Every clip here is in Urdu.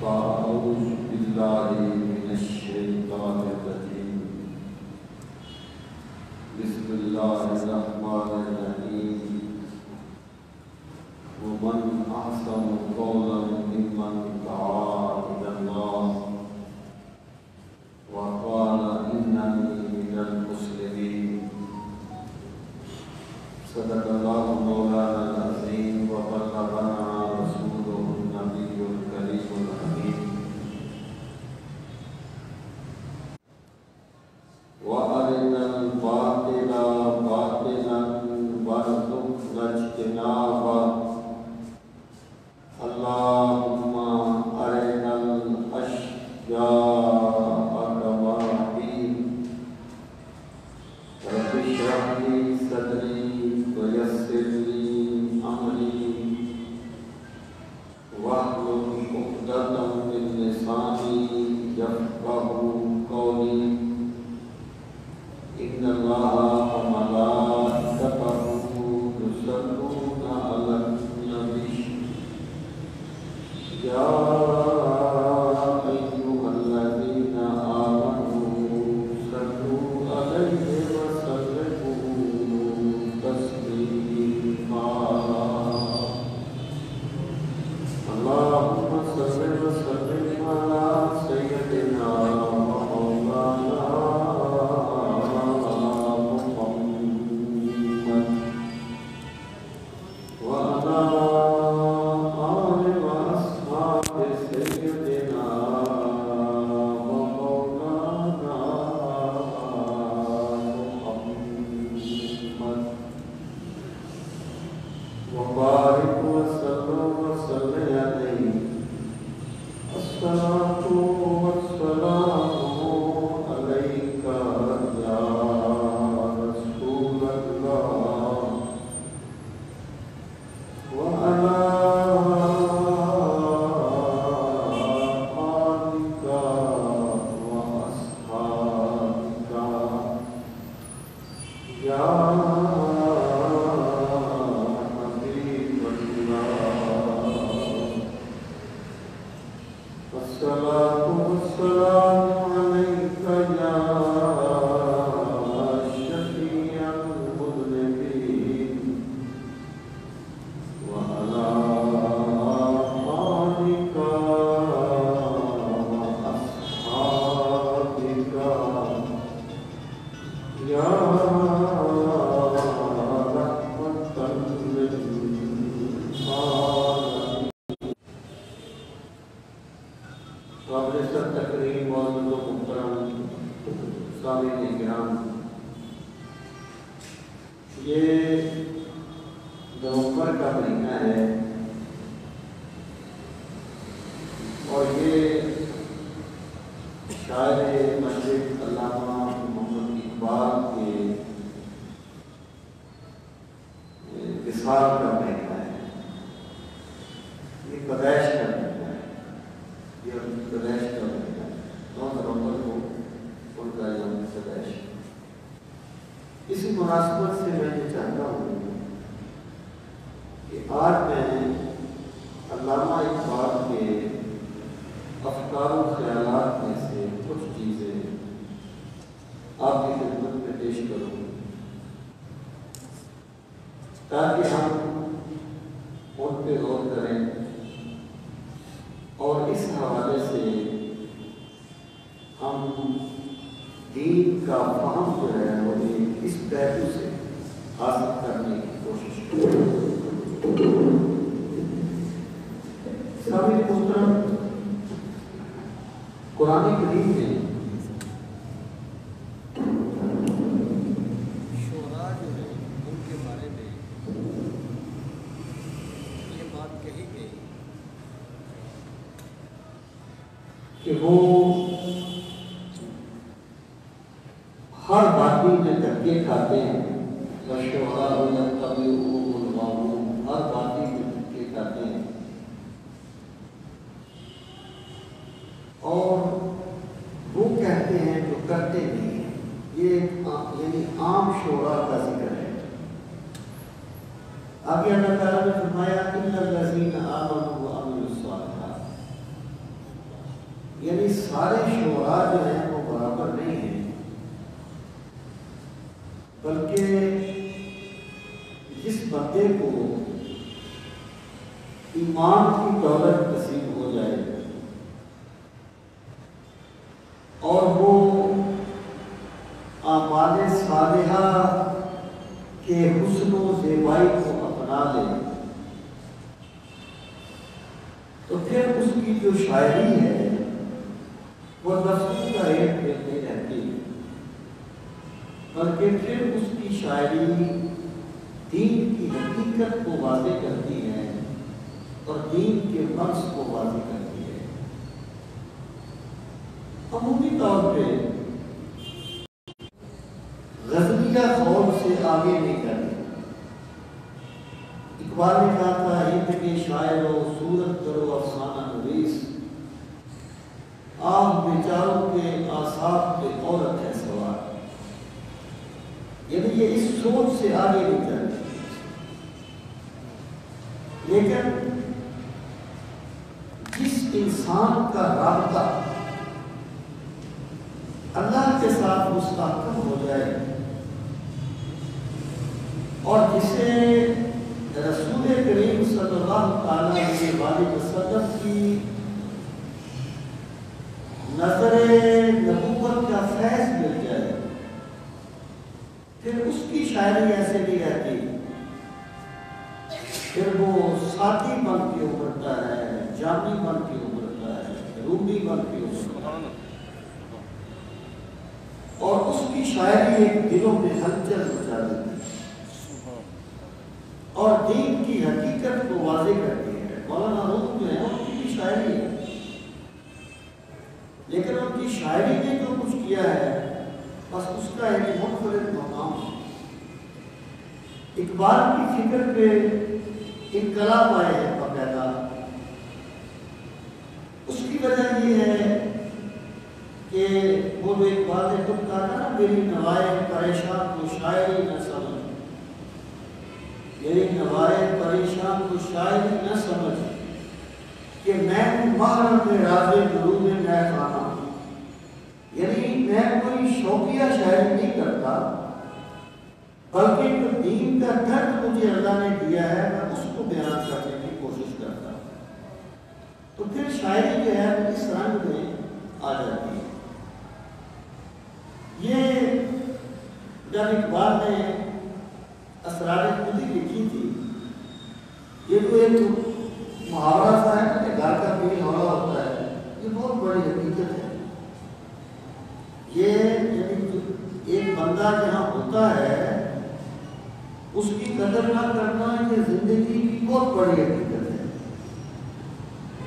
فأعوذ بالله من الشيطان الرجيم بسم الله الرحمن الرحيم ومن أحسن قولا ممن دعا إلى الله وقال إنني من المسلمين صدق الله مولانا العظيم وبلغنا رسوله النبي الكريم الأمين وأرنا الباطل باطلا وارزقنا اجتنابه اللهم أرنا الأشياء كما هي رب اشرح لي صدري ويسر لي أمري واحلل عقدة من لساني يفقهوا قولي إن الله وملائكته يصلون على النبي يا أيها الذين آمنوا صلوا عليه وسلموا تسليما اللهم صل وسلم على سيدنا ومولانا محمد وعلى آل وأصحاب سيدنا ومولانا محمد وبارك وسلم عليه الصلاة والسلام عليك يا رسول الله وعلى آلك وأصحابك يا حبيب الله الصلاة والسلام عليك يا شفيع المذنبين وعلى آلك وأصحابك يا رحمة للعالمين قابل سب تقریم معزز و محترم سامعین کرام، یہ نومبر کا مہینہ ہے اور یہ شاعر مشرق علامہ محمد اقبال کے وصال کا مہینہ ہے، یہ پیدائش کا مہینہ ہے، یہ پیدائش کا مہینہ ہے، 9 نومبر کو ان کا یوم پیدائش۔ اسی مناسبت سے میں یہ چاہتا ہوں کہ آج میں علامہ اقبال کے افکار و خیالات میں سے کچھ چیزیں آپ کی خدمت میں پیش کروں تاکہ ہم ان پہ غور کریں اور اس حوالے سے ہم دین کا فہم جو ہے وہ اس پہلو سے حاصل کرنے کی کوشش کریں۔ سامعین محترم، قرآن کریم میں شعراء جو ہے ان کے بارے میں یہ بات کہی گئی کہ وہ ہر باتیں میں دھکے کھاتے ہیں، وَالشُّعَرَاءُ يَتَّبِعُهُمُ الْغَاوُونَ، ہر باتیں میں دھکے کھاتے ہیں اور وہ کہتے ہیں جو کرتے نہیں ہیں۔ یہ یعنی عام شعراء کا ذکر ہے۔ آگے اللہ تعالیٰ نے فرمایا إِنَّ الَّذِينَ آمَنُوا ایمان کی دولت نصیب ہو جائے اور وہ اعمال صالحہ کے حسن و زیبائی کو اپنا لے تو پھر اس کی جو شاعری ہے وہ لفظوں کا ایک نہیں رہتی بلکہ پھر اس کی شاعری دین کی حقیقت کو واضح کرتی ہے اور دین کے مقصد کو واضح کرتی ہے۔ عمومی طور پہ غزلیہ قول سے آگے نہیں کرتی۔ اقبال نے کہا تھا ہند کے شاعر و صورت کرو افسانہ نویس، آہ بیچاروں کے آثار پہ عورت ہے سوار۔ یعنی یہ اس سوچ سے آگے نہیں چلتی، لیکن جس انسان کا رابطہ اللہ کے ساتھ مستحکم ہو جائے اور جسے رسول کریم صلی اللہ علیہ وسلم کی نظر نبوت کا فیض مل جائے، پھر اس کی شاعری ایسے نہیں رہتی، پھر وہ ساتھی بن کے ابھرتا ہے، جامی بن کے ابھرتا ہے، رومی بن کے ابھرتا ہے، اور اس کی شاعری ایک دلوں میں ہلچل مچا دیتی ہے اور دین کی حقیقت کو واضح کرتی ہے۔ مولانا روم جو ہے ان کی بھی شاعری ہے، لیکن ان کی شاعری نے جو کچھ کیا ہے بس اس کا ایک منفرد مقام ہے۔ اقبال کی فکر پہ انقلاب آئے ہیں باقاعدہ، اس کی وجہ یہ ہے کہ وہ جو اقبال نے خود کہا تھا نا، میری نوائے پریشان کو شاعری نہ سمجھ، میری نوائے پریشان کو شاعری نہ سمجھ کہ میں محرم میں راز غروب میں خانہ، یعنی میں کوئی شوقیہ شاعری نہیں کرتا بلکہ جو دین کا درد مجھے اللہ نے دیا ہے میں اس کو بیان کرنے کی کوشش کرتا ہوں۔ تو پھر شاعری جو ہے اس رنگ میں آ جاتی ہے۔ یہ جب اقبال نے اسرار خودی لکھی تھی، یہ تو ایک محاورہ سا ہے نا کہ گھر کا پیل ہونا ہوتا ہے، یہ بہت بڑی حقیقت ہے۔ یہ یعنی ایک بندہ جہاں ہوتا ہے اس کی قدر نہ کرنا یہ زندگی کی بہت بڑی حقیقت ہے،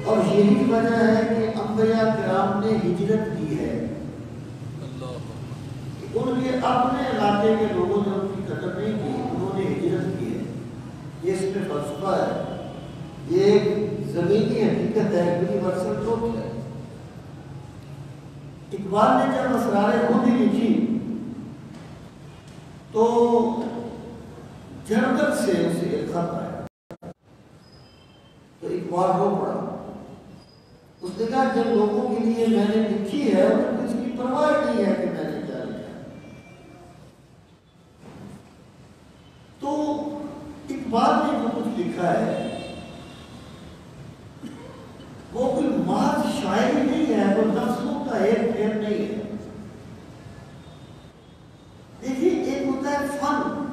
اور یہی وجہ ہے کہ انبیاء کرام نے ہجرت کی ہے۔ ان کے اپنے علاقے کے لوگوں نے ان کی قدر نہیں کی، انہوں نے ہجرت کی ہے۔ یہ اس پہ فلسفہ ہے، یہ ایک زمینی حقیقت ہے، یونیورسل ٹروت ہے۔ اقبال نے جب اسرار خودی لکھی تو جرگل سے اسے ایک خط آیا تو اقبال رو پڑا۔ اس نے کہا جن لوگوں کے لیے میں نے لکھی ہے انہیں اس کی پرواہ نہیں ہے کہ میں نے کیا لکھا۔ تو اقبال نے جو کچھ لکھا ہے وہ کوئی محض شاعری نہیں ہے، وہ لفظوں کا ایک پھیر نہیں ہے۔ دیکھیے ایک ہوتا ہے فن،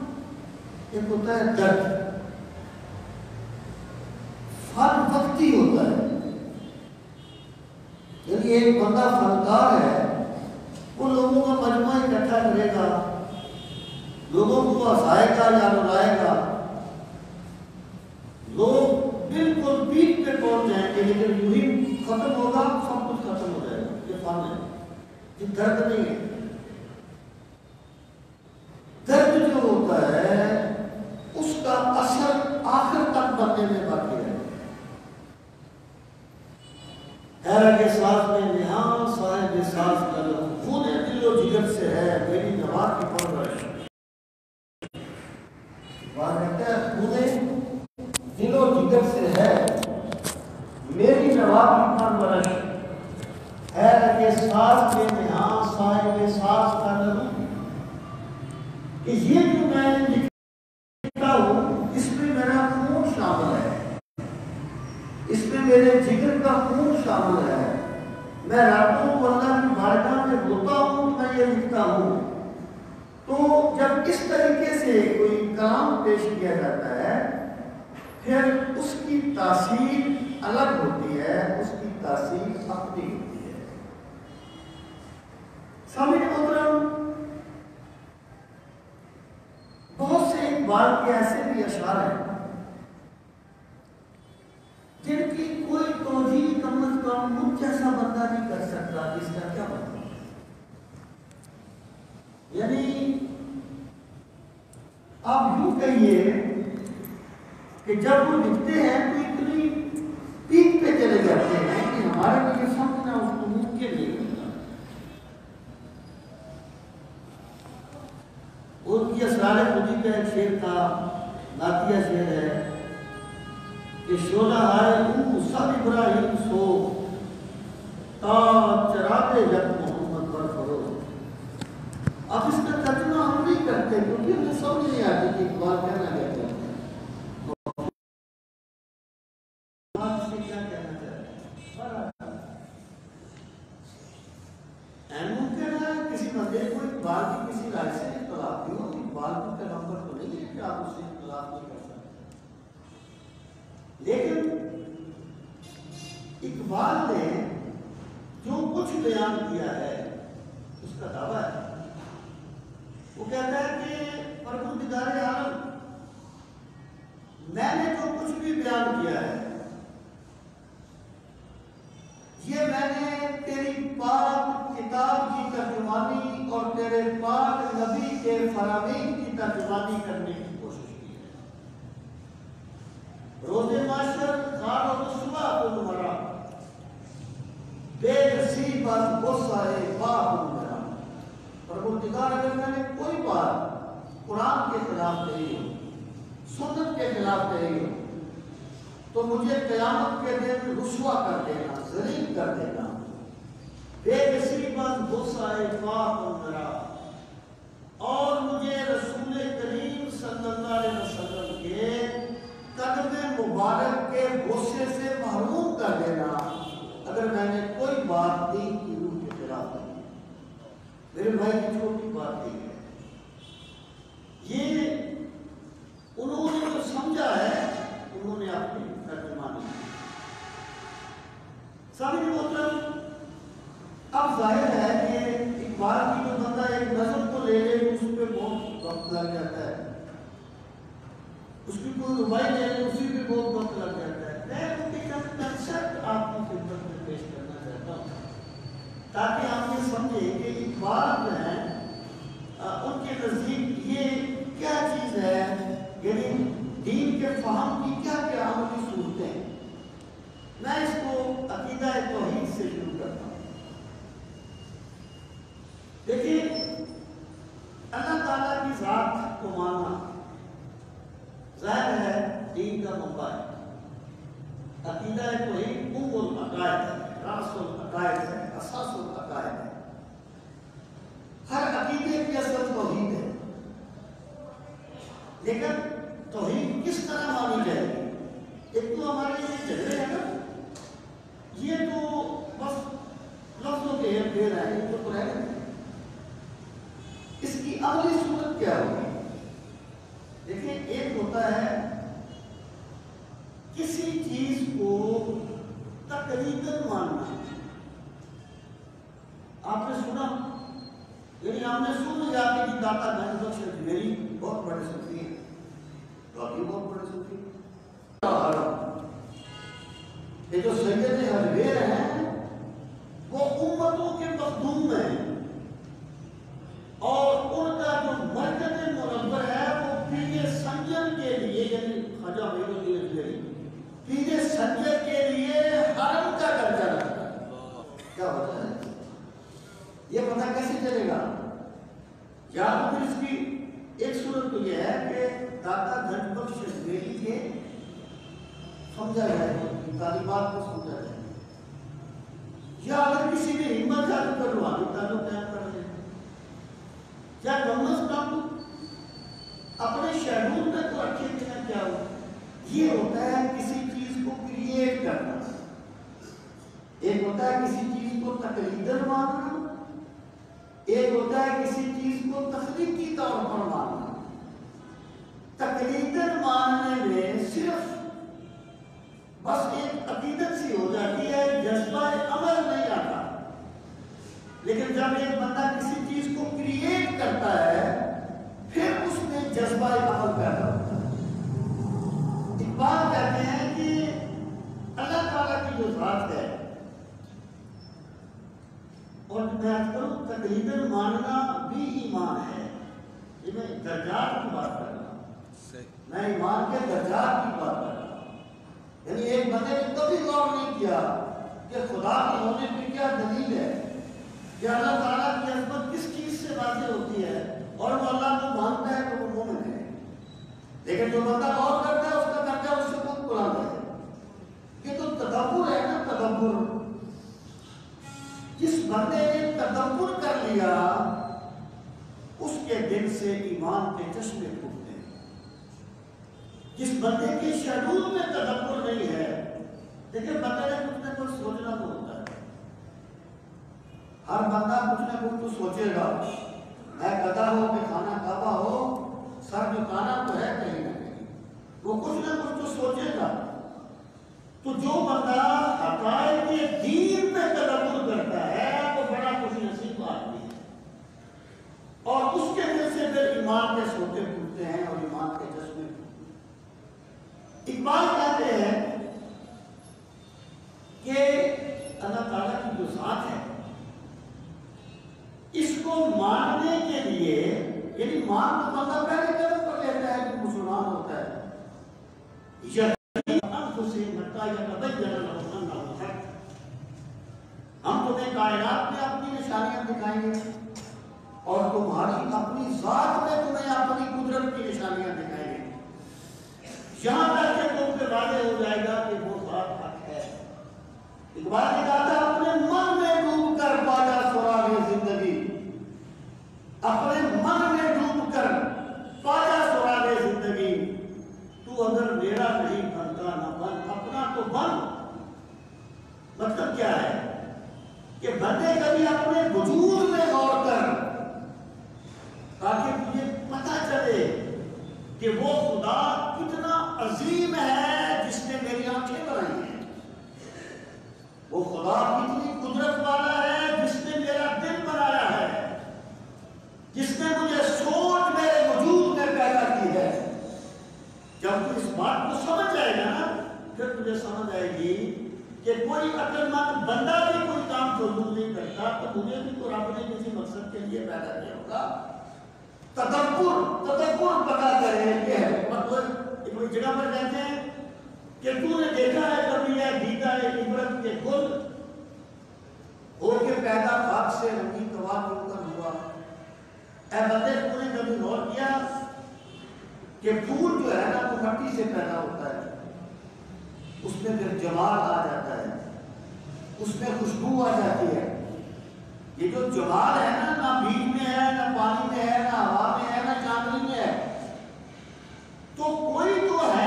ایک ہوتا ہے درد۔ فن وقتی ہوتا ہے، یعنی ایک بندہ فنکار ہے، وہ لوگوں کا مجموعہ اکٹھا کرے گا، لوگوں کو ہنسائے گا یا رلائے گا، لوگ بالکل پیک پہ پہنچ جائیں گے، لیکن یوں ہی ختم ہوگا، سب کچھ ختم ہو جائے گا۔ یہ فن ہے، یہ درد نہیں ہے۔ درد جو ہوتا ہے اس کا اثر آخر تک بننے میں باقی ہے۔ حیرہ کے ساز میں نہاں صاحب ساز کر خون دل و جگر سے ہے میری نوا کی پرورش۔ وہاں کہتا ہے خون دل و جگر سے ہے میری نوا کی پرورش، حیرہ کے ساز میں نہاں صاحب ساز کر کہ یہ جو میں لکھتا ہوں اس میں میرا خون شامل ہے۔ میرے جگر کا خون شامل ہے، میں راتوں کو اللہ کی بارگاہ میں روتا ہوں، میں یہ لکھتا ہوں۔ تو جب اس طریقے سے کوئی کلام پیش کیا جاتا ہے پھر اس کی تاثیر الگ ہوتی ہے، اس کی تاثیر اپنی ہوتی ہے۔ سامعین محترم، بہت سے اقبال کے ایسے بھی اشعار ہیں جن کی کوئی توجیہ کم از کم مجھ جیسا بندہ نہیں کر سکتا کہ اس کا کیا مطلب ہے۔ یعنی آپ یوں کہیے کہ جب وہ لکھتے ہیں تو اتنی پیک پہ چلے جاتے ہیں کہ ہمارے لیے سمجھنا اس کو ممکن نہیں ہوتا۔ ان کی اسرار خودی کا ایک شعر تھا، نعتیہ شعر ہے کہ شعلہ ہائے موسیٰ ابراہیم سو تا چراغ جگ محمد پر فروغ۔ اب اس کا ترجمہ ہم نہیں کرتے کیونکہ ہمیں سمجھ نہیں آتی کہ اقبال کہنا کہتے ہیں، سے کیا کہنا چاہتے ہیں۔ ممکن ہے کسی بندے کو اقبال کی کسی رائے سے اختلاف بھی ہو، اقبال کا پیغمبر تو نہیں ہے کہ آپ اس سے اختلاف نہیں کر سکتے، لیکن اقبال نے جو کچھ بیان کیا ہے اس کا دعویٰ ہے۔ وہ کہتا ہے کہ پروردگار عالم، میں نے جو کچھ بھی بیان کیا ہے یہ میں نے تیری پاک کتاب کی ترجمانی اور تیرے پاک نبی کے فرامین کی ترجمانی کرنے کی کوشش کی ہے۔ روز معاشر خار و رسوا کو مرا بے نصیب از غصہ باپ میرا۔ پروردگار اگر میں نے کوئی بات قرآن کے خلاف کہی ہو، سنت کے خلاف کہی ہو تو مجھے قیامت کے دن رسوا کر دینا، ذلیل کر دینا۔ بے نصیب از غصہ باپ میرا، اور مجھے رسول کریم صلی اللہ علیہ وسلم کے قدم مبارک کے غصے سے محروم کر دینا اگر میں نے کوئی بات دین کی روح کے خلاف کی۔ میرے بھائی کی چھوٹی بات نہیں ہے، یہ انہوں نے جو سمجھا ہے انہوں نے اپنی ترجمانی۔ سامعین محترم، اب ظاہر ہے کہ اقبال کی جو بندہ ایک نظم کو لے لے اس پہ بہت وقت لگ جاتا ہے، اس کی کوئی ربائی لے لے اسی پہ بہت وقت لگ جاتا ہے۔ میں ان کے چند کنسپٹ آپ کی خدمت میں پیش کرنا چاہتا ہوں تاکہ آپ یہ سمجھیں کہ اقبال جو ہے ان کے نزدیک یہ کیا چیز ہے، یعنی دین کے فہم کی کیا کیا عملی صورتیں ہیں۔ میں اس کو عقیدہ توحید سے شروع کرتا ہوں۔ دیکھیے، اللہ تعالیٰ کی ذات کو ماننا ظاہر ہے دین کا منبع ہے۔ عقیدہ توحید ام العقائد ہے، راس العقائد ہے، اساس العقائد ہے۔ ہر عقیدے کی اصل توحید ہے، لیکن توحید کس طرح مانی جائے گی؟ ایک تو ہمارے یہ جھگڑے ہیں نا، یہ تو بس لفظوں کے ہیر پھیر ہیں، یہ تو رہے گا۔ اس کی عملی صورت کیا ہوگی؟ دیکھیں، ایک ہوتا ہے کسی چیز کو تقریباً ماننا۔ آپ نے سنا، یعنی آپ نے سن لیا کہ داتا گنج بخش میری بہت بڑے صوفی ہیں، تو ابھی بہت بڑے صوفی ہیں۔ یہ جو سید حلویر ہیں وہ امتوں کے مخدوم ہیں، اور ان کا جو مرکز منور ہے وہ پیر سنجر کے لیے، یعنی خواجہ معین الدین اجمیری پیر سنجر کے لیے حرم کا درجہ رکھتا ہے۔ کیا ہوتا ہے یہ پتہ کیسے چلے گا؟ یا تو پھر اس کی ایک صورت تو یہ ہے کہ داتا گنج بخش اجمیری کے سمجھا جائے، ان کی تعلیمات کو سمجھا جائے، یا اگر کسی نے ہمت ہے تو روحانی تعلق قائم کر دے، یا کم از کم اپنے شہروں میں تو رکھے بنا کیا ہو۔ یہ ہوتا ہے کسی چیز کو کریٹ کرنا۔ ایک ہوتا ہے کسی چیز کو تقلیداً ماننا، ایک ہوتا ہے کسی چیز کو تخلیقی طور پر ماننا۔ تقلیداً ماننے میں صرف بس ایک عقیدت سی ہو جاتی ہے، جذبہ عمل نہیں آتا۔ لیکن جب ایک بندہ کسی چیز کو کریٹ کرتا ہے پھر اس میں جذبہ عمل پیدا ہوتا ہے۔ اقبال کہتے ہیں کہ اللہ تعالیٰ کی جو ذات ہے، اور میں آج کروں تقلیداً ماننا بھی ایمان ہے۔ یہ میں درجات کی بات کر رہا ہوں، میں ایمان کے درجات کی بات کر رہا ہوں۔ یعنی ایک بندے نے کبھی غور نہیں کیا کہ خدا کے ہونے کی کیا دلیل ہے، کہ اللہ تعالیٰ کی عظمت کس چیز سے واضح ہوتی ہے، اور وہ اللہ کو مانتا ہے تو وہ مومن ہے۔ لیکن جو بندہ غور کرتا ہے اس کا درجہ اس سے بہت بلند ہے۔ یہ تو تدبر ہے نا، تدبر۔ جس بندے نے تدبر کر لیا اس کے دل سے ایمان کے چشمے پھوٹتے ہیں۔ جس بندے کے شیڈول میں تدبر نہیں ہے، دیکھیں بندے نے کچھ نہ کچھ سوچنا تو ہوتا ہے، ہر بندہ کچھ نہ کچھ تو سوچے گا۔ میں گدھا ہو کہ کھانا کعبہ ہو، سر جھکانا تو ہے کہیں نہ کہیں، وہ کچھ نہ کچھ تو سوچے گا۔ تو جو بندہ حقائق دین پہ تدبر کرتا ہے وہ بڑا خوش نصیب آدمی ہے، اور اس کے دل سے پھر ایمان کے سوتے پھوٹتے ہیں اور ایمان کے چشمے پھوٹتے ہیں۔ اقبال کہتے ہیں کہ اللہ تعالیٰ کی جو ذات ہے اس کو ماننے کے لیے، یعنی مان تو بندہ پہلے قدم پر لیتا ہے کہ مسلمان ہوتا ہے، ہم تمہیں کائنات میں اپنی نشانیاں دکھائیں گے اور تمہاری اپنی ذات میں تمہیں اپنی قدرت کی نشانیاں دکھائیں گے، یہاں تک کہ تم پہ واضح ہو جائے گا کہ وہ ذات حق ہے۔ اقبال نے کہا تھا اپنے من میں ڈوب کر پایا سراغ زندگی، اپنے من میں ڈوب کر پایا سراغ زندگی، تو اگر میرا نہیں بنتا نہ بن، اپنا تو بن۔ مطلب کیا ہے کہ بندے کبھی اپنے وجود میں غور کر تاکہ تجھے پتہ چلے کہ وہ خدا کتنا عظیم ہے جس نے میری آنکھیں بنائی ہیں، وہ خدا کتنی قدرت والا ہے جس نے میرا دل بنایا ہے، جس نے مجھے سوچ میرے وجود میں پیدا کی ہے۔ جب تو اس بات کو سمجھ جائے گا نا پھر تجھے سمجھ آئے گی کہ کوئی عقل مند بندہ بھی کوئی کام فضول نہیں کرتا، تو مجھے بھی تو رب نے کسی مقصد کے لیے پیدا کیا ہوگا۔ تدبر پتا کرے کہ مطلب ایک جگہ پر کہتے ہیں کہ تو نے دیکھا ہے کبھی ہے دیدہ ہے عبرت کے گل ہو کے پیدا خاک سے رنگین کباب کے اوپر ہوا۔ اے بندے تو نے کبھی غور کیا کہ پھول جو ہے نا وہ مٹی سے پیدا ہوتا ہے، اس میں پھر جمال آ جاتا ہے، اس میں خوشبو آ جاتی ہے۔ یہ جو جمال ہے نا، نہ بیج میں ہے، نہ پانی میں ہے، نہ ہوا میں ہے، نہ چاندنی میں ہے، تو کوئی تو ہے